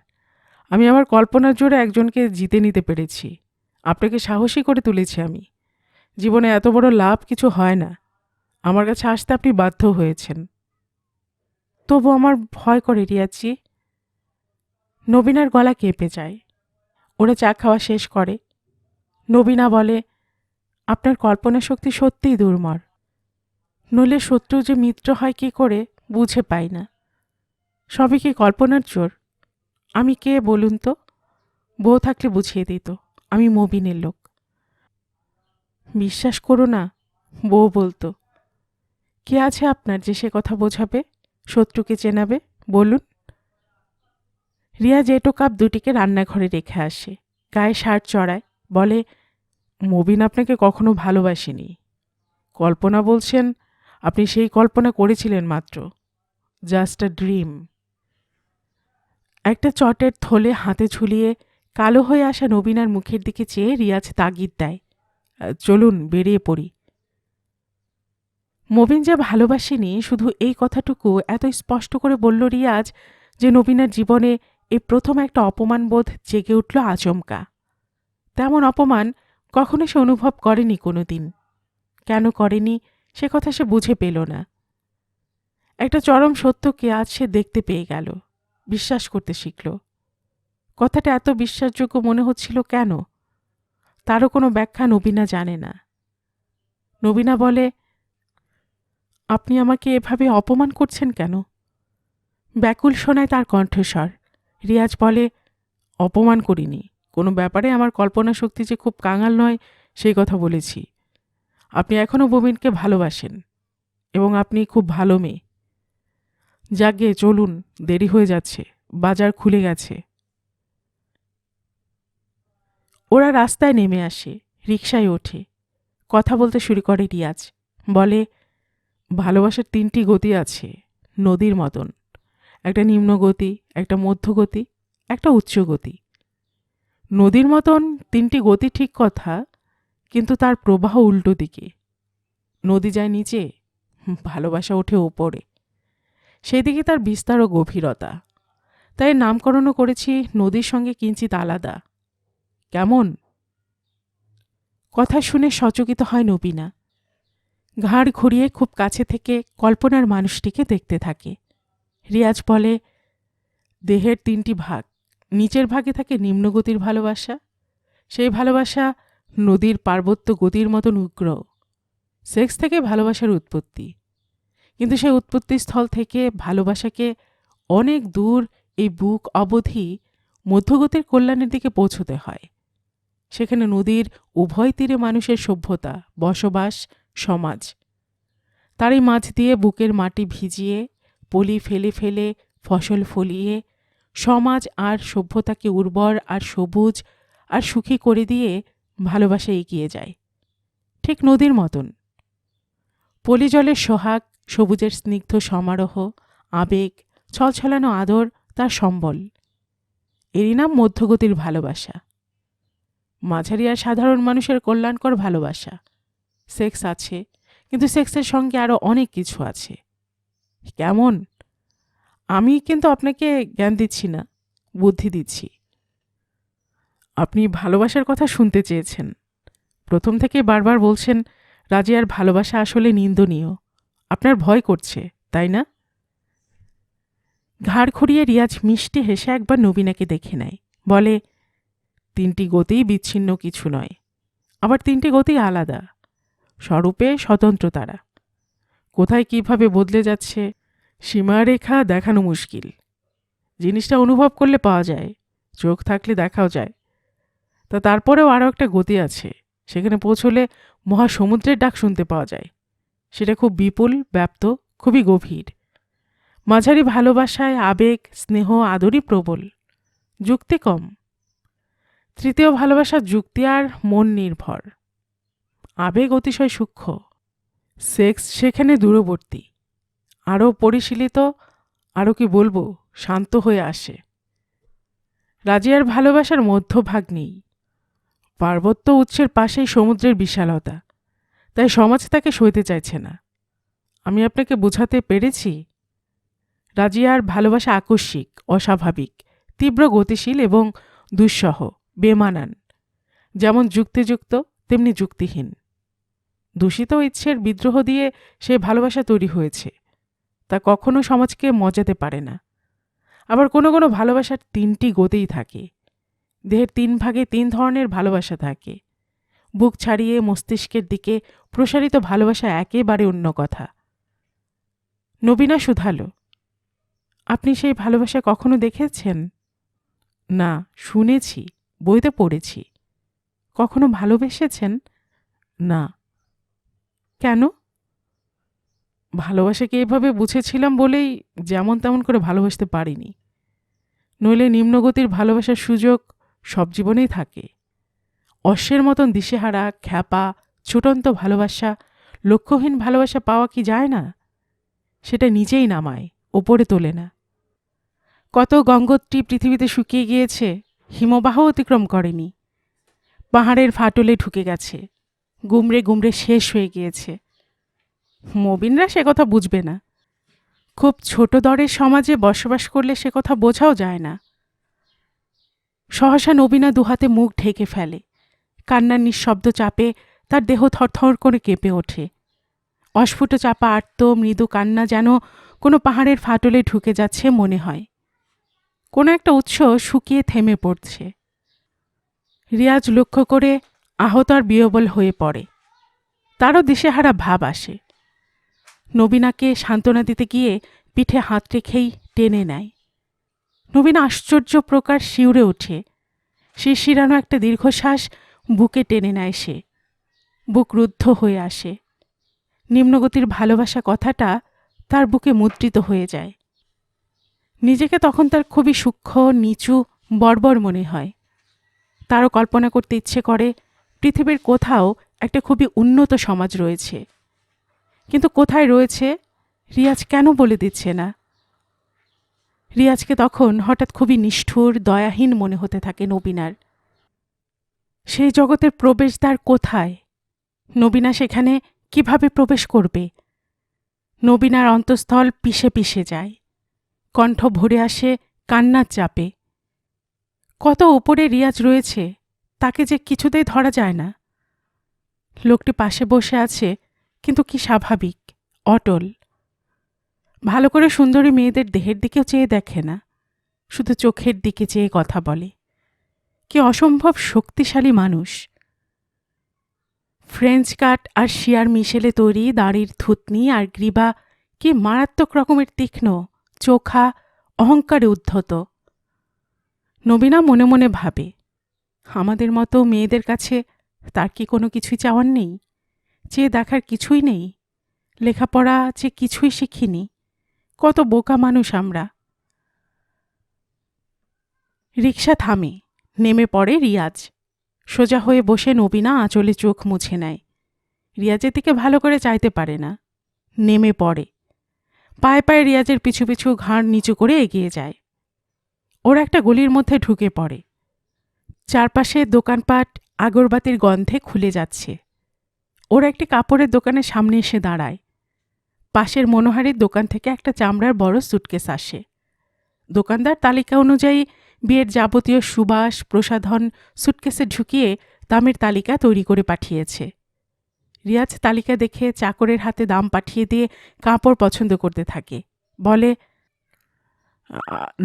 আমি আমার কল্পনার জোরে একজনকে জিতে নিতে পেরেছি। আপনাকে সাহসী করে তুলেছি আমি। জীবনে এত বড় লাভ কিছু হয় না। আমার কাছে আসতে আপনি বাধ্য হয়েছেন। তবু আমার ভয় করে রিয়াজি। নবীনার গলা কেঁপে যায়। ওরা চা খাওয়া শেষ করে। নবীনা বলে, আপনার কল্পনা শক্তি সত্যিই দুর্মর। নইলে শত্রু যে মিত্র হয় কি করে বুঝে পাই না। সবই কি কল্পনার জোর? আমি কে বলুন তো? বউ থাকলে বুঝিয়ে দিত, আমি মবিনের লোক। বিশ্বাস করো না, বউ বলতো। কে আছে আপনার যে সে কথা বোঝাবে, শত্রুকে চেনাবে? বলুন। রিয়া জেটো কাপ দুটিকে রান্নাঘরে রেখে আসে, গায়ে শার্ট চড়ায়, বলে, মবিন আপনাকে কখনো ভালোবাসেনি। কল্পনা বলছেন, আপনি সেই কল্পনা করেছিলেন মাত্র। Just a dream. একটা চটের থলে হাতে ঝুলিয়ে কালো হয়ে আসা নবীনার মুখের দিকে চেয়ে রিয়াজ তাগিদ দেয়, চলুন বেরিয়ে পড়ি। মবিন যা ভালোবাসেনি শুধু এই কথাটুকু এত স্পষ্ট করে বলল রিয়াজ যে নবীনার জীবনে এই প্রথম একটা অপমানবোধ জেগে উঠল আচমকা। তেমন অপমান কখনো সে অনুভব করেনি কোনো দিন। কেন করেনি সে কথা সে বুঝে পেল না। একটা চরম সত্যকে আজ সে দেখতে পেয়ে গেল, বিশ্বাস করতে শিখল। কথাটা এত বিশ্বাসযোগ্য মনে হচ্ছিল কেন? তারও কোনো ব্যাখ্যা নবীনা জানে না। নবীনা বলে, আপনি আমাকে এভাবে অপমান করছেন কেন? ব্যাকুল শোনায় তার কণ্ঠস্বর। রিয়াজ বলে, অপমান করিনি। কোনো ব্যাপারে আমার কল্পনা শক্তি যে খুব কাঙাল নয় সেই কথা বলেছি। আপনি এখনও ববিনকে ভালোবাসেন এবং আপনি খুব ভালো মেয়ে। যাগে চলুন, দেরি হয়ে যাচ্ছে, বাজার খুলে গেছে। ওরা রাস্তায় নেমে আসে, রিকশায় ওঠে। কথা বলতে শুরু করে রিয়াজ। বলে, ভালোবাসার 3টি গতি আছে, নদীর মতন। একটা নিম্নগতি, একটা মধ্যগতি, একটা উচ্চগতি। নদীর মতন 3টি গতি ঠিক কথা, কিন্তু তার প্রবাহ উল্টো দিকে। নদী যায় নিচে, ভালোবাসা ওঠে ওপরে। সেদিকে তার বিস্তার ও গভীরতা। তাই নামকরণও করেছি নদীর সঙ্গে কিঞ্চিত আলাদা। কেমন? কথা শুনে সচকিত হয় নবীনা। ঘাড় ঘুরিয়ে খুব কাছে থেকে কল্পনার মানুষটিকে দেখতে থাকে। রিয়াজ বলে, দেহের 3টি ভাগ। নিচের ভাগে থাকে নিম্নগতির ভালোবাসা। সেই ভালোবাসা নদীর পার্বত্য গতির মতন উগ্র। সেক্স থেকে ভালোবাসার উৎপত্তি, কিন্তু সেই উৎপত্তিস্থল থেকে ভালোবাসাকে অনেক দূর এই বুক অবধি মধ্যগতির কল্যাণের দিকে পৌঁছতে হয়। সেখানে নদীর উভয় তীরে মানুষের সভ্যতা, বসবাস, সমাজ। তারই মাঝ দিয়ে বুকের মাটি ভিজিয়ে, পলি ফেলে ফেলে, ফসল ফলিয়ে সমাজ আর সভ্যতাকে উর্বর আর সবুজ আর সুখী করে দিয়ে ভালোবাসা এগিয়ে যায়, ঠিক নদীর মতন। পলি জলের সোহাগ, সবুজের স্নিগ্ধ সমারোহ, আবেগ, ছলছলানো আদর তার সম্বল। এরই নাম মধ্যগতির ভালোবাসা। মাঝারি আর সাধারণ মানুষের কল্যাণকর ভালোবাসা। সেক্স আছে, কিন্তু সেক্সের সঙ্গে আরও অনেক কিছু আছে। কেমন? আমি কিন্তু আপনাকে জ্ঞান দিচ্ছি না, বুদ্ধি দিচ্ছি। আপনি ভালোবাসার কথা শুনতে চেয়েছেন। প্রথম থেকে বারবার বলছেন রাজিয়ার ভালোবাসা আসলে নিন্দনীয়। আপনার ভয় করছে, তাই না? ঘাড় ঘুরিয়ে রিয়াজ মিষ্টি হেসে একবার নবীনাকে দেখে নেয়। বলে, 3টি গতিই বিচ্ছিন্ন কিছু নয়, আবার 3টি গতি আলাদা, স্বরূপে স্বতন্ত্র তারা। কোথায় কিভাবে বদলে যাচ্ছে সীমারেখা দেখানো মুশকিল। জিনিসটা অনুভব করলে পাওয়া যায়, চোখ থাকলে দেখাও যায়। তারপরেও আরও একটা গতি আছে, সেখানে পৌঁছলে মহাসমুদ্রের ডাক শুনতে পাওয়া যায়। সেটা খুব বিপুল, ব্যাপ্ত, খুবই গভীর। মাঝারি ভালোবাসায় আবেগ, স্নেহ, আদরই প্রবল, যুক্তি কম। তৃতীয় ভালোবাসা যুক্তি আর মন নির্ভর। আবেগ অতিশয় সূক্ষ্ম। সেক্স সেখানে দূরবর্তী, আরও পরিশীলিত, আরও কি বলবো, শান্ত হয়ে আসে। রাজিয়ার ভালোবাসার মধ্যভাগ নেই। পার্বত্য উৎসের পাশেই সমুদ্রের বিশালতা, তাই সমাজ তাকে সইতে চাইছে না। আমি আপনাকে বোঝাতে পেরেছি? রাজিয়ার ভালোবাসা আকস্মিক, অস্বাভাবিক, তীব্র গতিশীল এবং দুঃসহ, বেমানান। যেমন যুক্তিযুক্ত তেমনি যুক্তিহীন। দূষিত ইচ্ছের বিদ্রোহ দিয়ে সে ভালোবাসা তৈরি হয়েছে। তা কখনো সমাজকে মজাতে পারে না। আবার কোনো কোনো ভালোবাসার 3টি গতিই থাকে। দেহের 3 ভাগে 3 ধরনের ভালোবাসা থাকে। বুক ছাড়িয়ে মস্তিষ্কের দিকে প্রসারিত ভালোবাসা একেবারে অন্য কথা। নবীনা শুধালো, আপনি সেই ভালোবাসা কখনো দেখেছেন? না, শুনেছি, বইতে পড়েছি। কখনো ভালোবেসেছেন? না। কেন? ভালোবাসাকে এভাবে বুঝেছিলাম বলেই যেমন তেমন করে ভালোবাসতে পারিনি। নইলে নিম্নগতির ভালোবাসার সুযোগ সব জীবনেই থাকে। অশ্বের মতন দিশেহারা, খ্যাপা, ছুটন্ত ভালোবাসা, লক্ষ্যহীন ভালোবাসা পাওয়া কি যায় না? সেটা নিজেই নামায়, ওপরে তোলে না। কত গঙ্গোত্রী পৃথিবীতে শুকিয়ে গিয়েছে, হিমবাহ অতিক্রম করেনি। পাহাড়ের ফাটলে ঢুকে গেছে, গুমড়ে গুমড়ে শেষ হয়ে গিয়েছে। মবিনরা সে কথা বুঝবে না। খুব ছোট দরের সমাজে বসবাস করলে সে কথা বোঝাও যায় না। সহসা নবীনা দুহাতে মুখ ঢেকে ফেলে। কান্নার নিঃশব্দ চাপে তার দেহ থরথর করে কেঁপে ওঠে। অস্ফুট চাপা আর্ত মৃদু কান্না যেন কোনো পাহাড়ের ফাটলে ঢুকে যাচ্ছে মনে হয়। কোনো একটা উৎস শুকিয়ে থেমে পড়ছে। রিয়াজ লক্ষ্য করে আহত আর বিহ্বল হয়ে পড়ে। তারও দিশেহারা ভাব আসে। নবীনাকে সান্ত্বনা দিতে গিয়ে পিঠে হাত রেখেই টেনে নেয়। নবীনা আশ্চর্য প্রকার শিউরে ওঠে। শিরশিরানো একটা দীর্ঘশ্বাস বুকে টেনে নেয় সে। বুক রুদ্ধ হয়ে আসে। নিম্নগতির ভালোবাসা কথাটা তার বুকে মুদ্রিত হয়ে যায়। নিজেকে তখন তার খুবই সূক্ষ্ম, নিচু, বর্বর মনে হয়। তারও কল্পনা করতে ইচ্ছে করে পৃথিবীর কোথাও একটা খুবই উন্নত সমাজ রয়েছে। কিন্তু কোথায় রয়েছে রিয়াজ কেন বলে দিচ্ছে না? রিয়াজকে তখন হঠাৎ খুবই নিষ্ঠুর, দয়াহীন মনে হতে থাকে নবীনার। সেই জগতের প্রবেশদ্বার কোথায়? নবীনা সেখানে কিভাবে প্রবেশ করবে? নবীনার অন্তঃস্থল পিষে পিষে যায়। কণ্ঠ ভরে আসে কান্নার চাপে। কত উপরে রিয়াজ রয়েছে, তাকে যে কিছুতেই ধরা যায় না। লোকটি পাশে বসে আছে, কিন্তু কি স্বাভাবিক, অটল। ভালো করে সুন্দরী মেয়েদের দেহের দিকেও চেয়ে দেখে না, শুধু চোখের দিকে চেয়ে কথা বলে। কি অসম্ভব শক্তিশালী মানুষ! ফ্রেঞ্চ কাট আর শিয়ার মিশেলে তৈরি দাড়ির থুতনি আর গ্রীবা কি মারাত্মক রকমের তীক্ষ্ণ, চোখা, অহংকারে উদ্ধত। নবীনা মনে মনে ভাবে, আমাদের মতো মেয়েদের কাছে তার কি কোনো কিছুই চাওয়ার নেই? চেয়ে দেখার কিছুই নেই? লেখাপড়া যে কিছুই শিখিনি, কত বোকা মানুষ আমরা। রিকশা থামে, নেমে পড়ে রিয়াজ। সোজা হয়ে বসে নবীনা আঁচলে চোখ মুছে নেয়। রিয়াজের দিকে ভালো করে চাইতে পারে না। নেমে পড়ে। পায়ে পায়ে রিয়াজের পিছু পিছু ঘাড় নিচু করে এগিয়ে যায়। ওরা একটা গলির মধ্যে ঢুকে পড়ে। চারপাশে দোকানপাট আগরবাতির গন্ধে খুলে যাচ্ছে। ওরা একটি কাপড়ের দোকানের সামনে এসে দাঁড়ায়। পাশের মনোহারীর দোকান থেকে একটা চামড়ার বড় সুটকেস আসে। দোকানদার তালিকা অনুযায়ী বিয়ের যাবতীয় সুবাস, প্রসাধন সুটকেসে ঢুকিয়ে দামের তালিকা তৈরি করে পাঠিয়েছে। রিয়াজ তালিকা দেখে চাকরের হাতে দাম পাঠিয়ে দিয়ে কাপড় পছন্দ করতে থাকে। বলে,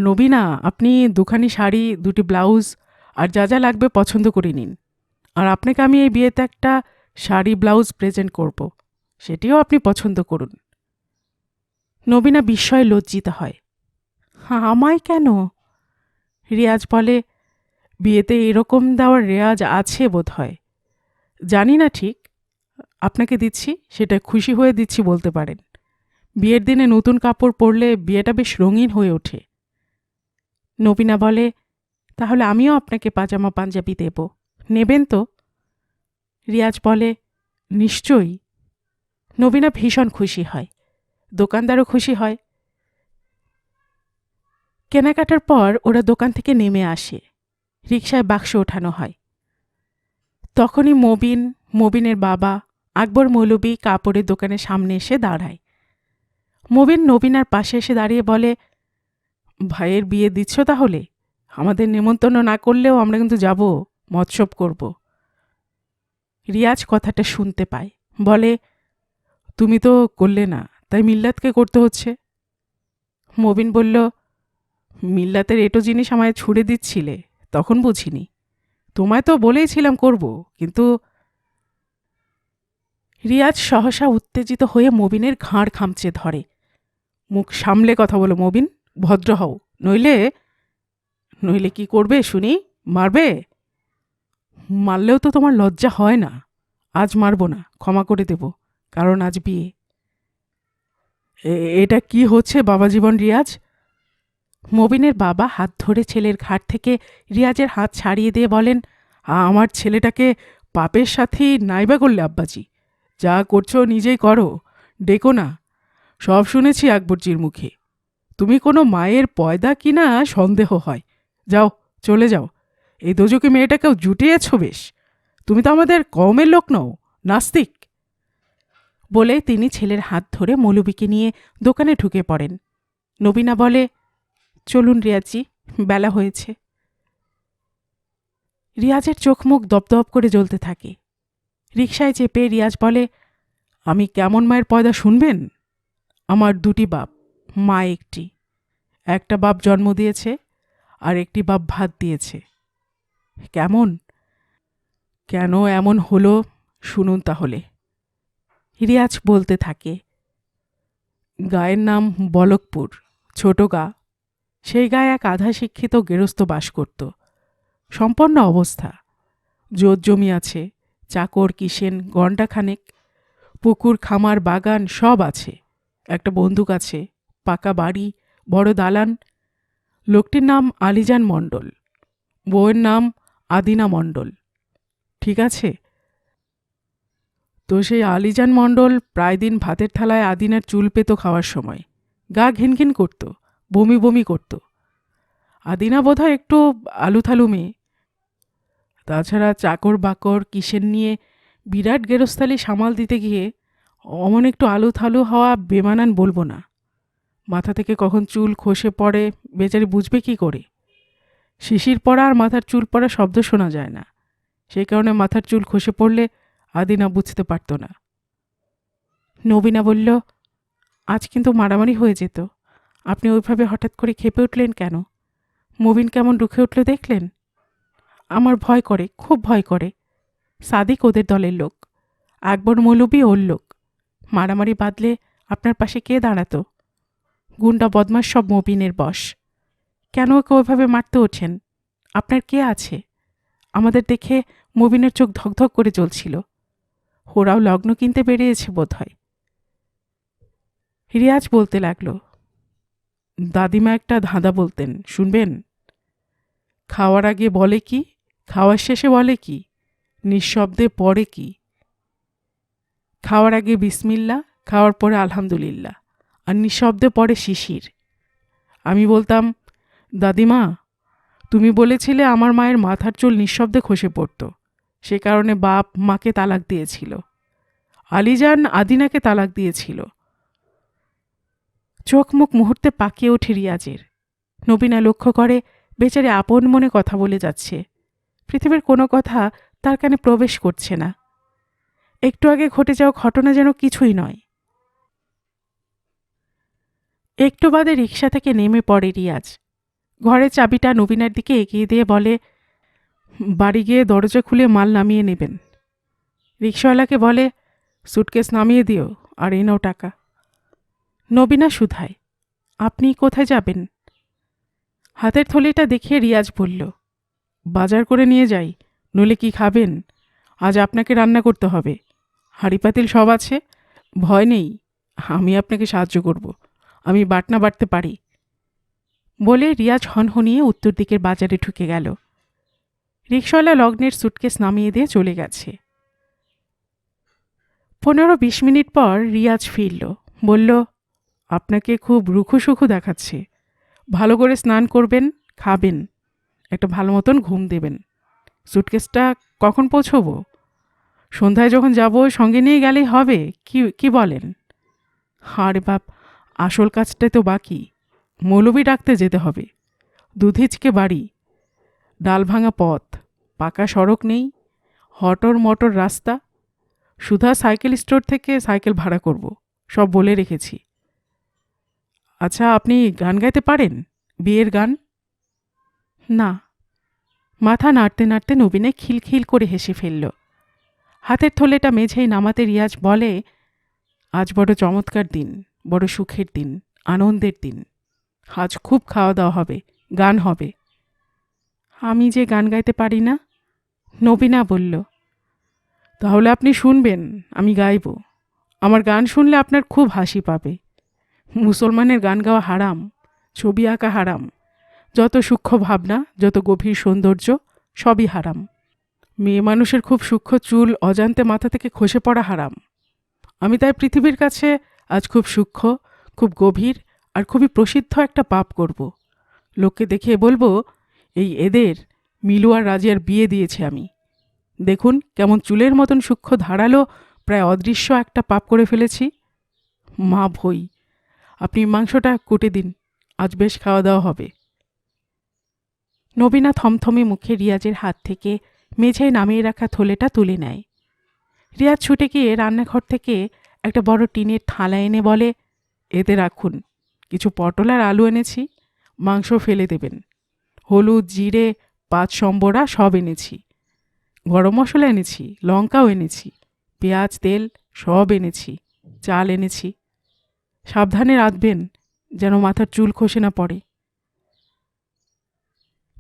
নবীনা, আপনি দুখানি শাড়ি, 2টি ব্লাউজ আর যা যা লাগবে পছন্দ করে নিন। আর আপনাকে আমি এই বিয়েতে একটা শাড়ি ব্লাউজ প্রেজেন্ট করব, সেটিও আপনি পছন্দ করুন। নবীনা বিস্ময়ে লজ্জিত হয়। আমায় কেন? রিয়াজ বলে, বিয়েতে এরকম দেওয়ার রেওয়াজ আছে বোধ হয়। জানি না ঠিক, আপনাকে দিচ্ছি, সেটা খুশি হয়ে দিচ্ছি বলতে পারেন। বিয়ের দিনে নতুন কাপড় পরলে বিয়েটা বেশ রঙিন হয়ে ওঠে। নবীনা বলে, তাহলে আমিও আপনাকে পাজামা পাঞ্জাবি দেব, নেবেন তো? রিয়াজ বলে, নিশ্চয়ই। নবীনা ভীষণ খুশি হয়, দোকানদারও খুশি হয়। কেনাকাটার পর ওরা দোকান থেকে নেমে আসে। রিকশায় বাক্স ওঠানো হয়। তখনই মবিনের বাবা আকবর মৌলবী কাপড়ের দোকানের সামনে এসে দাঁড়ায়। মবিন নবীনার পাশে এসে দাঁড়িয়ে বলে, ভাইয়ের বিয়ে দিচ্ছ তাহলে? আমাদের নেমন্তন্ন না করলেও আমরা কিন্তু যাব, মৎসব করব। রিয়াজ কথাটা শুনতে পায়, বলে, তুমি তো করলে না, তাই মিল্লাতকে করতে হচ্ছে। মবিন বলল, মিল্লাতের এটো জিনিস আমায় ছুড়ে দিচ্ছিলে, তখন বুঝিনি। তোমায় তো বলেইছিলাম করব, কিন্তু। রিয়াজ সহসা উত্তেজিত হয়ে মবিনের ঘাড় খামচে ধরে। মুখ সামলে কথা বলো মবিন, ভদ্র হও, নইলে। নইলে কি করবে শুনি? মারবে? মারলেও তো তোমার লজ্জা হয় না। আজ মারব না, ক্ষমা করে দেব, কারণ আজ বিয়ে। এটা কি হচ্ছে বাবা জীবন রিয়াজ? মবিনের বাবা হাত ধরে ছেলের ঘাট থেকে রিয়াজের হাত ছাড়িয়ে দিয়ে বলেন, আমার ছেলেটাকে পাপের সাথে নাইবা করলে আব্বাজি। যা করছো নিজেই করো, ডেকো না। সব শুনেছি আকবরজির মুখে। তুমি কোনো মায়ের পয়দা কিনা সন্দেহ হয়। যাও, চলে যাও। এই দোজকে মেয়েটাকেও জুটিয়েছ বেশ। তুমি তো আমাদের কওমের লোক নও, নাস্তিক। বলে তিনি ছেলের হাত ধরে মৌলবীকে নিয়ে দোকানে ঢুকে পড়েন। নবীনা বলে, চলুন রিয়াজজি, বেলা হয়েছে। রিয়াজের চোখ মুখ দপদপ করে জ্বলতে থাকে। রিকশায় চেপে রিয়াজ বলে, আমি কেমন মায়ের পয়দা শুনবেন? আমার দুটি বাপ, মা একটি। একটা বাপ জন্ম দিয়েছে, আর একটি বাপ ভাত দিয়েছে। কেমন? কেন এমন হলো শুনুন তাহলে। রিয়াজ বলতে থাকে, গায়ের নাম বলকপুর, ছোট গা। সেই গায়ে এক আধা শিক্ষিত গেরস্থ বাস করত। সম্পন্ন অবস্থা, জোত জমি আছে, চাকর কিসেন ঘণ্টাখানেক, পুকুর খামার বাগান সব আছে। একটা বন্দুক আছে, পাকা বাড়ি, বড় দালান। লোকটির নাম আলীজান মণ্ডল, বউয়ের নাম আদিনা মণ্ডল। ঠিক আছে? তো সেই আলীজান মণ্ডল প্রায় দিন ভাতের থালায় আদিনার চুল পেত খাওয়ার সময়। গা ঘিনঘিন করত, বমি বমি করত। আদিনা বোধহয় একটু আলুথালু মেয়ে। তাছাড়া চাকর বাকর কিসের নিয়ে বিরাট গেরস্তালি সামাল দিতে গিয়ে অমন একটু আলুথালু হওয়া বেমানান বলবো না। মাথা থেকে কখন চুল খসে পড়ে বেচারি বুঝবে কি করে? শিশির পড়া আর মাথার চুল পড়া শব্দ শোনা যায় না, সেই কারণে মাথার চুল খসে পড়লে আদিনা বুঝতে পারত না। নবীনা বলল, আজ কিন্তু মারামারি হয়ে যেত। আপনি ওইভাবে হঠাৎ করে খেপে উঠলেন কেন? মবিন কেমন রুখে উঠল দেখলেন? আমার ভয় করে, খুব ভয় করে। সাদিক ওদের দলের লোক, আকবর মৌলবী ওর লোক। মারামারি বাঁধলে আপনার পাশে কে দাঁড়াতো? গুন্ডা বদমাস সব মবিনের বশ। কেন ওকে ওইভাবে মারতে ওঠেন? আপনার কে আছে? আমাদের দেখে মবিনের চোখ ধকধক করে জ্বলছিল। ওরাও লগ্ন কিনতে বেরিয়েছে বোধ হয়। রিয়াজ বলতে লাগল, দাদিমা একটা ধাঁধা বলতেন, শুনবেন? খাওয়ার আগে বলে কি, খাওয়ার শেষে বলে কি, নিঃশব্দে পড়ে কি? খাওয়ার আগে বিসমিল্লা, খাওয়ার পরে আলহামদুলিল্লাহ, আর নিঃশব্দে পড়ে শিশির। আমি বলতাম, দাদিমা, তুমি বলেছিলে আমার মায়ের মাথার চুল নিঃশব্দে খসে পড়ত, সে কারণে বাপ মাকে তালাক দিয়েছিল। আলীজান আদিনাকে তালাক দিয়েছিল। চোখ মুখ মুহূর্তে পাকিয়ে ওঠে রিয়াজের। নবীনা লক্ষ্য করে বেচারে আপন মনে কথা বলে যাচ্ছে। পৃথিবীর কোনো কথা তার কানে প্রবেশ করছে না। একটু আগে ঘটে যাওয়া ঘটনা যেন কিছুই নয়। একটু বাদে রিকশা থেকে নেমে পড়ে রিয়াজ। ঘরের চাবিটা নবীনার দিকে এগিয়ে দিয়ে বলে, বাড়ি গিয়ে দরজা খুলে মাল নামিয়ে নেবেন। রিকশাওয়ালাকে বলে, সুটকেস নামিয়ে দিও, আর এই নাও টাকা। নবীনা শুধায়, আপনি কোথায় যাবেন? হাতের থলিটা দেখিয়ে রিয়াজ বলল, বাজার করে নিয়ে যাই, নইলে কি খাবেন? আজ আপনাকে রান্না করতে হবে। হাঁড়িপাতিল সব আছে, ভয় নেই, আমি আপনাকে সাহায্য করব। আমি বাটনা বাটতে পারি। বলে রিয়াজ হনহনিয়ে উত্তর দিকের বাজারে ঢুকে গেল। রিকশাওয়ালা লগ্নের সুটকেস নামিয়ে দিয়ে চলে গেছে। 15-20 মিনিট পর রিয়াজ ফিরল, বলল, আপনাকে খুব রুখুসুখু দেখাচ্ছে। ভালো করে স্নান করবেন, খাবেন, একটা ভালো মতন ঘুম দেবেন। সুটকেসটা কখন পৌঁছবো? সন্ধ্যায় যখন যাব সঙ্গে নিয়ে গেলেই হবে, কি কি বলেন? আরে বাপ, আসল কাজটাই তো বাকি। মৌলবি ডাকতে যেতে হবে। দুধিচকে বাড়ি, ডাল ভাঙা পথ, পাকা সড়ক নেই, হটর মটর রাস্তা। সুধা সাইকেল স্টোর থেকে সাইকেল ভাড়া করব, সব বলে রেখেছি। আচ্ছা, আপনি গান গাইতে পারেন? বিয়ের গান? না। মাথা নাড়তে নাড়তে নবীনে খিলখিল করে হেসে ফেলল। হাতের থলেটা মেঝেই নামাতে রিয়াজ বলে, আজ বড় চমৎকার দিন, বড় সুখের দিন, আনন্দের দিন। আজ খুব খাওয়া দাওয়া হবে, গান হবে। আমি যে গান গাইতে পারি না, নবীনা বলল। তাহলে আপনি শুনবেন, আমি গাইব। আমার গান শুনলে আপনার খুব হাসি পাবে। মুসলমানের গান গাওয়া হারাম, ছবি আঁকা হারাম, যত সূক্ষ্ম ভাবনা, যত গভীর সৌন্দর্য, সবই হারাম। মেয়ে মানুষের খুব সূক্ষ্ম চুল অজান্তে মাথা থেকে খসে পড়া হারাম। আমি তাই পৃথিবীর কাছে আজ খুব সূক্ষ্ম, খুব গভীর আর খুবই প্রসিদ্ধ একটা পাপ করব। লোককে দেখিয়ে বলবো, এই এদের মিলু আর রাজিয়ার বিয়ে দিয়েছে আমি। দেখুন কেমন চুলের মতন সূক্ষ্ম ধারালো, প্রায় অদৃশ্য একটা পাপ করে ফেলেছি। মা ভই, আপনি মাংসটা কুটে দিন, আজ বেশ খাওয়া দাওয়া হবে। নবীনা থমথমে মুখে রিয়াজের হাত থেকে মেঝেয় নামিয়ে রাখা থলেটা তুলে নেয়। রিয়াজ ছুটে গিয়ে রান্নাঘর থেকে একটা বড় টিনের থালা এনে বলে, এতে রাখুন, কিছু পটল আর আলু এনেছি, মাংস ফেলে দেবেন। হলুদ, জিরে, 5 সম্বরা সব এনেছি। গরম মশলা এনেছি, লঙ্কাও এনেছি, পেঁয়াজ, তেল সব এনেছি, চাল এনেছি। সাবধানে রাঁধবেন, যেন মাথার চুল খসে না পড়ে।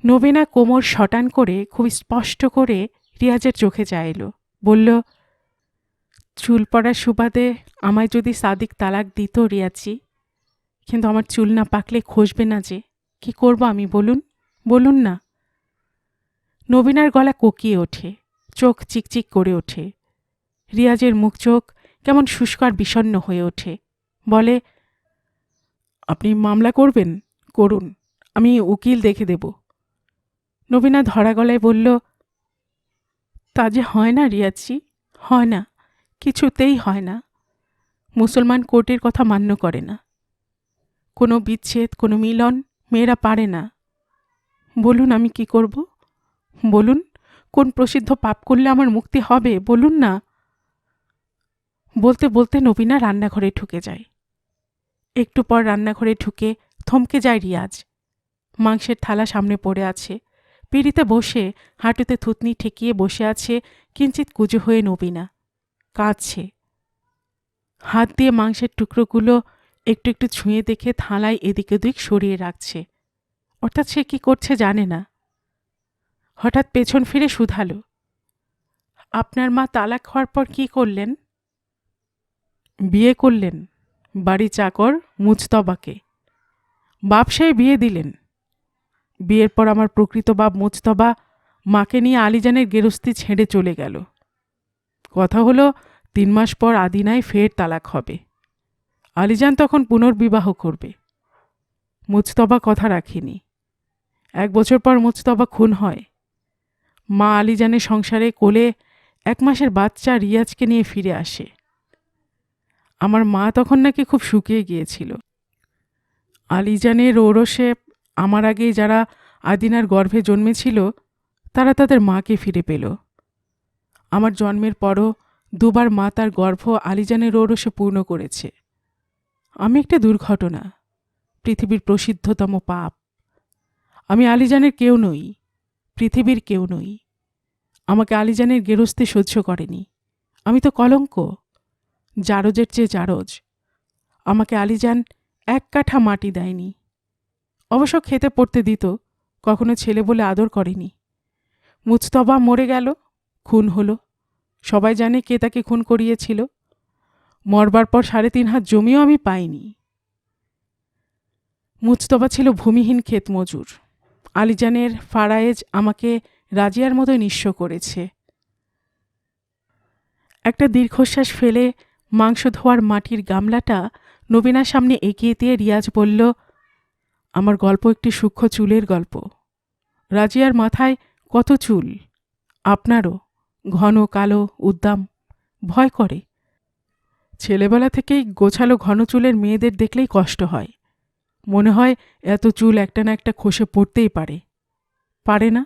নবীনা কোমর শটান করে খুব স্পষ্ট করে রিয়াজের চোখে চাইল, বলল, চুল পড়ার সুবাদে আমায় যদি সাদিক তালাক দিত রিয়াজি, কিন্তু আমার চুল না পাকলে খসবে না যে, কি করব আমি বলুন, বলুন না। নবীনার গলা কোকিয়ে ওঠে, চোখ চিকচিক করে ওঠে। রিয়াজের মুখ চোখ কেমন শুষ্ক আর বিষণ্ণ হয়ে ওঠে। বলে, আপনি মামলা করবেন? করুন, আমি উকিল দেখে দেব। নবীনা ধরা গলায় বলল, তা যে হয় না রিয়াজি, হয় না, কিছুতেই হয় না। মুসলমান কোর্টের কথা মান্য করে না। কোনো বিচ্ছেদ, কোনো মিলন মেয়েরা পারে না। বলুন আমি কি করব? বলুন, কোন প্রসিদ্ধ পাপ করলে আমার মুক্তি হবে, বলুন না। বলতে বলতে নবীনা রান্নাঘরে ঢুকে যায়। একটু পর রান্নাঘরে ঢুকে থমকে যায় রিয়াজ। মাংসের থালা সামনে পড়ে আছে। পিঁড়িতে বসে হাঁটুতে থুতনি ঠেকিয়ে বসে আছে কিঞ্চিত কুজো হয়ে নবীনা। কাঁদছে। হাত দিয়ে মাংসের টুকরোগুলো একটু একটু ছুঁয়ে দেখে থালায় এদিক ওদিক সরিয়ে রাখছে, অর্থাৎ সে কি করছে জানে না। হঠাৎ পেছন ফিরে শুধালো, আপনার মা তালাক হওয়ার পর কি করলেন? বিয়ে করলেন বাড়ি চাকর মুজতবাকে। বাপ সেই বিয়ে দিলেন। বিয়ের পর আমার প্রকৃত বাপ মুজতবা মাকে নিয়ে আলীজানের গেরস্তি ছেড়ে চলে গেল। কথা হলো 3 মাস পর আদিনায় ফের তালাক হবে। আলীজান তখন পুনর্বিবাহ করবে। মুজতবা কথা রাখেনি। 1 বছর পর মুজতবা খুন হয়। মা আলীজানের সংসারে কোলে 1 মাসের বাচ্চা রিয়াজকে নিয়ে ফিরে আসে। আমার মা তখন নাকি খুব শুকিয়ে গিয়েছিল। আলীজানের ঔরসে আমার আগেই যারা আদিনার গর্ভে জন্মেছিল তারা তাদের মাকে ফিরে পেল। আমার জন্মের পরও 2 বার মা তার গর্ভ আলীজানের ঔরসে পূর্ণ করেছে। আমি একটা দুর্ঘটনা, পৃথিবীর প্রসিদ্ধতম পাপ। আমি আলীজানের কেউ নই, পৃথিবীর কেউ নই। আমাকে আলীজানের গেরস্তি সহ্য করেনি। আমি তো কলঙ্ক, জারজের চেয়ে জারজ। আমাকে আলীজান 1 কাঠা মাটি দেয়নি। অবশ্য খেতে পড়তে দিত, কখনো ছেলে বলে আদর করেনি। মুজতবা মরে গেল, খুন হলো। সবাই জানে কে তাকে খুন করিয়েছিল। মরবার পর 3.5 হাত জমিও আমি পাইনি। মুজতবা ছিল ভূমিহীন ক্ষেত মজুর। আলীজানের ফারায়েজ আমাকে রাজিয়ার মতো নিঃস্ব করেছে। একটা দীর্ঘশ্বাস ফেলে মাংস ধোয়ার মাটির গামলাটা নবীনার সামনে এগিয়ে দিয়ে রিয়াজ বলল, আমার গল্প একটি সূক্ষ্ম চুলের গল্প। রাজিয়ার মাথায় কত চুল, আপনারও ঘন কালো উদ্দাম, ভয় করে। ছেলেবেলা থেকেই গোছালো ঘন চুলের মেয়েদের দেখলেই কষ্ট হয়। মনে হয় এত চুল একটা না একটা খসে পড়তেই পারে। পারে না?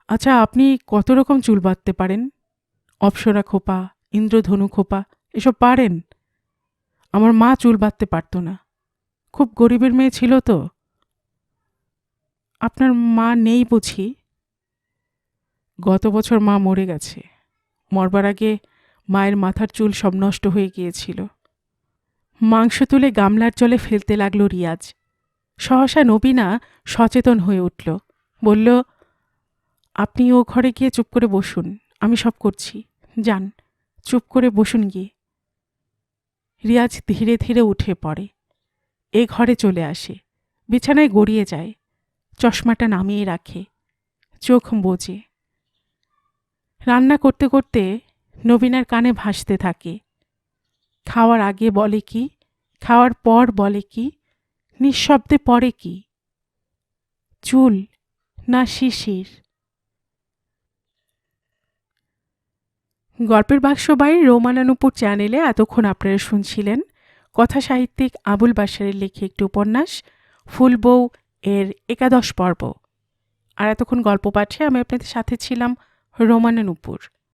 আচ্ছা, আপনি কত রকম চুল বাঁধতে পারেন? অপ্সরা খোপা, ইন্দ্রধনু খোপা, এসব পারেন? আমার মা চুল বাঁধতে পারত না। খুব গরিবের মেয়ে ছিল তো। আপনার মা নেই বুঝি? গত বছর মা মরে গেছে। মরবার আগে মায়ের মাথার চুল সব নষ্ট হয়ে গিয়েছিল। মাংস তুলে গামলার জলে ফেলতে লাগলো রিয়াজ। সহসা নবীনা সচেতন হয়ে উঠল। বলল, আপনি ও ঘরে গিয়ে চুপ করে বসুন, আমি সব করছি। যান, চুপ করে বসুন গিয়ে। রিয়াজ ধীরে ধীরে উঠে পড়ে। এ ঘরে চলে আসে, বিছানায় গড়িয়ে যায়, চশমাটা নামিয়ে রাখে, চোখ বোজে। রান্না করতে করতে নবীনার কানে ভাসতে থাকে। খাওয়ার আগে বলে কি, খাওয়ার পর বলে কি, নিঃশব্দে পড়ে কি? চুল না শিশির? গল্পের বাক্স বাই রোমানানুপুর চ্যানেলে এতক্ষণ আপনারা শুনছিলেন কথা সাহিত্যিক আবুল বাশারের লেখে একটি উপন্যাস ফুল বউ এর 11 পর্ব। আর এতক্ষণ গল্প পাঠে আমি আপনাদের সাথে ছিলাম রোমানানুপুর।